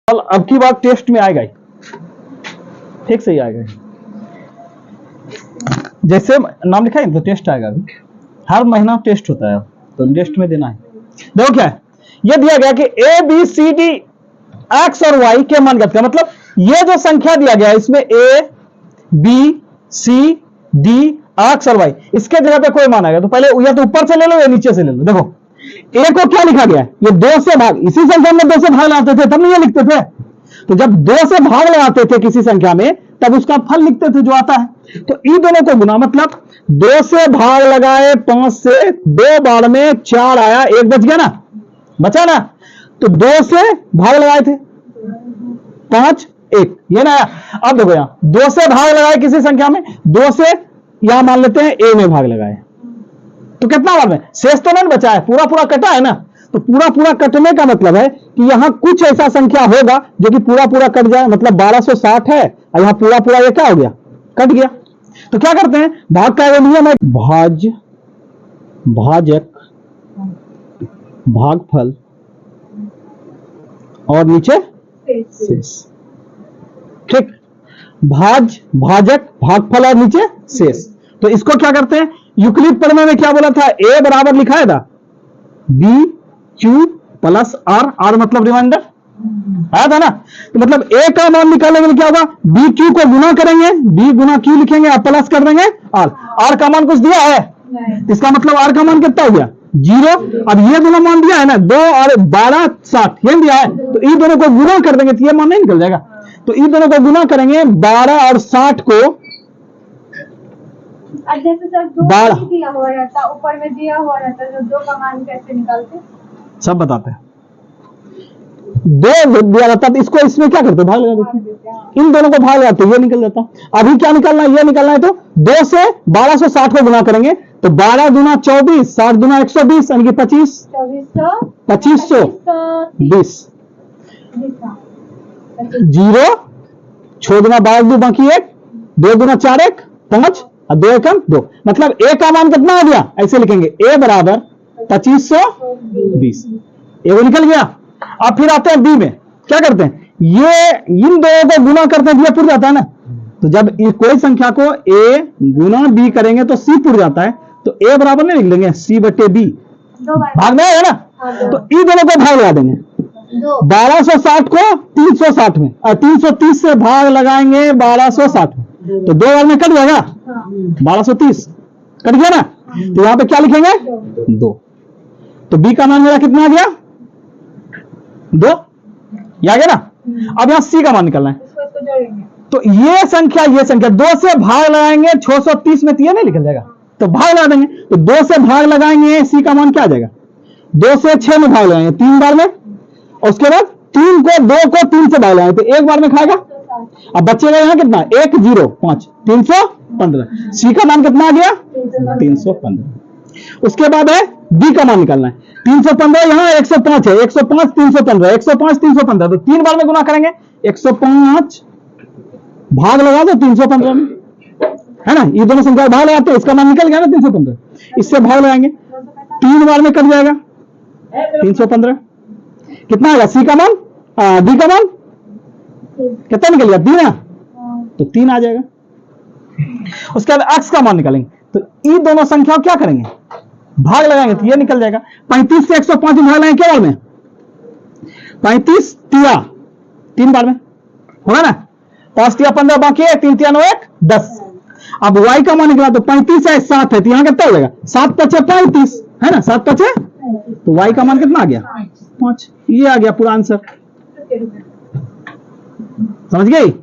अब की बार टेस्ट में आएगा ही, ठीक से ही आएगा। जैसे नाम लिखा है तो टेस्ट आएगा, अभी हर महीना टेस्ट होता है, तो टेस्ट में देना है। देखो क्या है, ये दिया गया कि A B C D X और वाई के मान ज्ञात करें। मतलब ये जो संख्या दिया गया है इसमें A B C D X और वाई, इसके जगह पे कोई मान आएगा तो पहले या तो ऊपर से ले लो या नीचे से ले लो। देखो ए को क्या लिखा गया है, ये 2 से भाग, इसी संख्या में 2 से भाग लगाते थे तब नहीं ये लिखते थे। तो जब 2 से भाग लगाते थे किसी संख्या में तब उसका फल लिखते थे जो आता है। तो इन दोनों को गुना, मतलब 2 से भाग लगाए 5 से, 2 बार में 4 आया, 1 बच गया ना, बचा ना। तो 2 से भाग लगाए थे 5 1, ये ना। अब देखो यहां 2 से भाग लगाए किसी संख्या में, 2 से यहां मान लेते हैं ए में भाग लगाए, तो कितना बार में शेष तो नहीं बचा है, पूरा पूरा कटा है ना। तो पूरा पूरा कटने का मतलब है कि यहां कुछ ऐसा संख्या होगा जो कि पूरा पूरा कट जाए, मतलब 1260 है और यहां पूरा पूरा ये क्या हो गया, कट गया। तो क्या करते हैं, भाग का वो नियम है, भाजक भागफल और नीचे शेष, ठीक। भाजक भागफल और नीचे शेष। तो इसको क्या करते हैं, यूक्लिड प्रमेय में क्या बोला था, ए बराबर लिखा है था B Q plus R, R मतलब रिमाइंडर आया था ना। तो मतलब ए का मान निकालने के लिए क्या होगा, बी क्यू को गुना करेंगे, बी गुना क्यू लिखेंगे और प्लस कर देंगे आर। आर का मान कुछ दिया है, इसका मतलब आर का मान कितना हो गया 0। अब ये दोनों मान दिया है ना 2 और 12 60 ये दिया है, तो इन दोनों को गुना कर देंगे तो ये मान नहीं निकल जाएगा। तो इन दोनों को गुना करेंगे 12 और 60 को, जैसे सर 2 दिया हुआ रहता, ऊपर में दिया हुआ रहता, तो 2 का मान कैसे निकालते, सब बताते हैं। 2 दिया रहता तो इसको इसमें क्या करते, भाग लगा देते, इन दोनों को भाग लगाते, ये निकल जाता। अभी क्या निकालना है, ये निकालना है, तो 2 से 1260 को गुना करेंगे तो 12 दूना 24, 60 दूना 120, यानी कि 2520 0 6 दूना 12 2 बाकी 1, 2 दूना 4 1 5 और 2 1 2, मतलब ए का मान कितना आ गया, ऐसे लिखेंगे ए बराबर 2520, ए वो निकल गया। अब फिर आते हैं बी में, क्या करते हैं, ये इन दोनों को गुना करते हैं, ये पुर जाता है ना। तो जब कोई संख्या को ए गुना बी करेंगे तो सी पुर जाता है, तो ए बराबर नहीं लिख लेंगे सी बटे बी, भाग में है ना। तो इन दोनों को भाग लगा देंगे, 1260 को 360 में और 330 से भाग लगाएंगे 1260 में, तो 2 बार में कट जाएगा 1230, कट गया ना। तो यहां पे क्या लिखेंगे 2, तो बी का मान मेरा कितना आ गया 2, ये आ गया ना। अब यहां सी का मान निकलना है, तो ये संख्या 2 से भाग लगाएंगे 630 में, तो ये नहीं निकल जाएगा, तो भाग लगा देंगे। तो 2 से भाग लगाएंगे, सी का मान क्या आ जाएगा, 2 से 6 में भाग लगाएंगे 3 बार में, और उसके बाद 3 को 2 को 3 से भाग लगाएंगे तो 1 बार में खाएगा। अब बच्चेगा यहां कितना 1 0 5 315, सी का मान कितना आ गया 315। उसके बाद है बी का मान निकालना है, 315 यहां 105 है, 105 315, 105 315, तो 3 बार में गुना करेंगे, 105 भाग लगा दो 315 में, है ना। ये दोनों संख्या भाग लगाते हैं, इसका मान निकल गया ना 315, इससे भाग लगाएंगे 3 बार में कट जाएगा 315, कितना आएगा सी का मान, डी का मान कितना निकल गया 3 ना, तो 3 आ जाएगा। उसके बाद एक्स का मान निकालेंगे, तो ये दोनों संख्या क्या करेंगे, भाग लगाएंगे तो ये निकल जाएगा। 35 से 105 में भाग लगाएंगे क्या बार में, 35 तिया 3 बार में होगा ना, 5 तिया 15 बाकी है, 3 तिया 9 1 10। अब y का मान निकला तो 35 है 7 है, तो यहां कितना हो जाएगा 7 5 35 है ना, 7 5 तो y का मान कितना आ गया 5, ये आ गया पूरा आंसर, समझ गई।